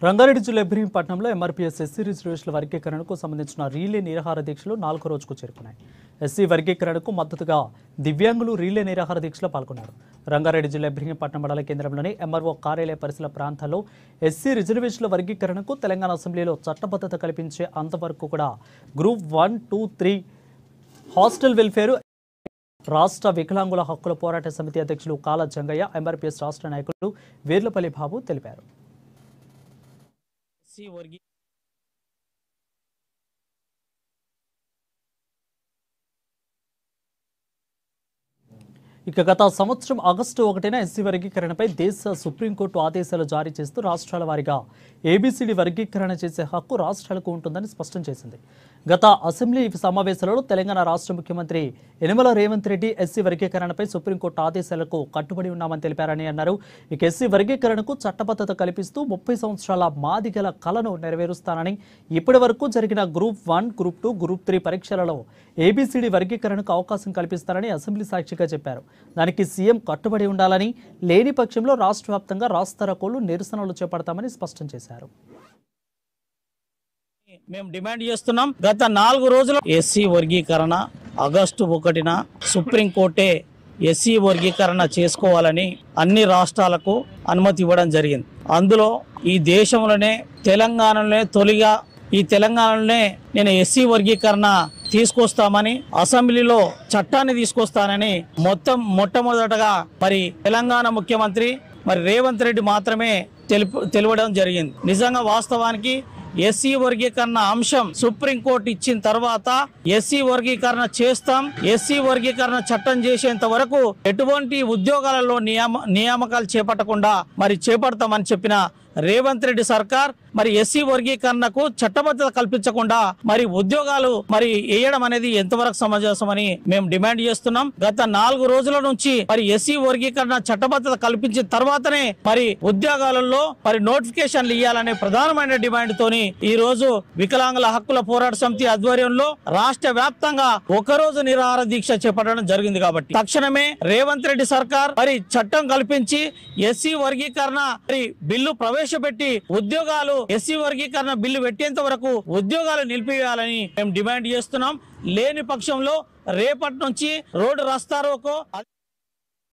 రంగారెడ్డి జిల్లా ఇబ్రహీంపట్నంలో MRPS SC రిజర్వేషన్ల వర్గీకరణకు సంబంధించిన రీలే నిరాహార దీక్షలు 4వ రోజుకు చేరుకున్నాయి. ఎస్సీ వర్గీకరణకు మద్దతుగా దివ్యాంగులు రీలే నిరాహార దీక్షలో పాల్గొన్నారు. రంగారెడ్డి జిల్లా ఇబ్రహీంపట్నం మండల కేంద్రంలోని ఎంఆర్ఓ కార్యాలయ పరిసర ప్రాంతాల్లో ఎస్సీ రిజర్వేషన్ల వర్గీకరణకు తెలంగాణ అసెంబ్లీలో చట్టబద్ధత కల్పించే అంతవరకు కూడా గ్రూప్ 1, 2, 3 హాస్టల్ వెల్ఫేర్ రాష్ట్ర వికలాంగుల హక్కుల పోరాట సమితి అధ్యక్షులు కాల జంగయ్య, ఎంఆర్పీఎస్ రాష్ట్ర నాయకులు వీర్లపల్లి బాబు తెలిపారు. ఇక గత సంవత్సరం ఆగస్టు 1న ఎస్సీ వర్గీకరణపై దేశ సుప్రీంకోర్టు ఆదేశాలు జారీ చేస్తూ రాష్ట్రాల వారీగా ఏబీసీడీ వర్గీకరణ చేసే హక్కు రాష్ట్రాలకు ఉంటుందని స్పష్టం చేసింది. గత అసెంబ్లీ సమావేశాలలో తెలంగాణ రాష్ట్ర ముఖ్యమంత్రి యనమల రేవంత్ రెడ్డి ఎస్సీ వర్గీకరణపై సుప్రీంకోర్టు ఆదేశాలకు కట్టుబడి ఉన్నామని తెలిపారని అన్నారు. ఇక ఎస్సీ వర్గీకరణకు చట్టబద్ధత కల్పిస్తూ 30 సంవత్సరాల మాదిగల కలను నెరవేరుస్తానని, ఇప్పటి వరకు జరిగిన గ్రూప్ 1, గ్రూప్ 2, గ్రూప్ 3 పరీక్షలలో ఏబీసీడీ వర్గీకరణకు అవకాశం కల్పిస్తారని అసెంబ్లీ సాక్షిగా చెప్పారు. దానికి సీఎం కట్టుబడి ఉండాలని, లేని పక్షంలో రాష్ట్ర వ్యాప్తంగా రాస్తారోకోలు, నిరసనలు చేపడతామని స్పష్టం చేశారు. మేము డిమాండ్ చేస్తున్నాం. గత 4 రోజులు ఎస్సీ వర్గీకరణ ఆగస్టు 1న సుప్రీంకోర్టే ఎస్సీ వర్గీకరణ చేసుకోవాలని అన్ని రాష్ట్రాలకు అనుమతి ఇవ్వడం జరిగింది. అందులో ఈ దేశంలోనే తెలంగాణలోనే తొలిగా నేను ఎస్సీ వర్గీకరణ తీసుకొస్తామని అసెంబ్లీలో చట్టాన్ని తీసుకొస్తానని మొట్టమొదటగా మరి తెలంగాణ ముఖ్యమంత్రి రేవంత్ రెడ్డి మాత్రమే తెలియడం జరిగింది. నిజంగా వాస్తవానికి ఎస్సీ వర్గీకరణ అంశం సుప్రీంకోర్టు ఇచ్చిన తర్వాత ఎస్సీ వర్గీకరణ చేస్తాం, ఎస్సీ వర్గీకరణ చట్టం చేసేంత వరకు ఎటువంటి ఉద్యోగాలలో నియామకాలు చేపట్టకుండా చేపడతామని చెప్పిన రేవంత్ రెడ్డి సర్కార్ ఎస్సీ వర్గీకరణకు చట్టబద్ధత కల్పించకుండా ఉద్యోగాలు వేయడం అనేది ఎంతవరకు సమంజసమని మేము డిమాండ్ చేస్తున్నాం. గత 4 రోజుల నుంచి ఎస్సీ వర్గీకరణ చట్టబద్ధత కల్పించిన తర్వాతనే ఉద్యోగాలలో నోటిఫికేషన్లు ఇవ్వాలనే ప్రధానమైన డిమాండ్ తోని ఈ రోజు వికలాంగుల హక్కుల పోరాట సమితి ఆధ్వర్యంలో రాష్ట్ర వ్యాప్తంగా 1 రోజు నిరాహార దీక్ష చేపట్టడం జరిగింది. కాబట్టి తక్షణమే రేవంత్ రెడ్డి సర్కార్ చట్టం కల్పించి ఎస్సీ వర్గీకరణ బిల్లు ప్రవేశపెట్టి ఉద్యోగాలు ఎస్సీ వర్గీకరణ బిల్లు పెట్టేంత వరకు ఉద్యోగాలు నిలిపివేయాలని మేము డిమాండ్ చేస్తున్నాం. లేని పక్షంలో రేపటి నుంచి రోడ్డు రాస్తారోకో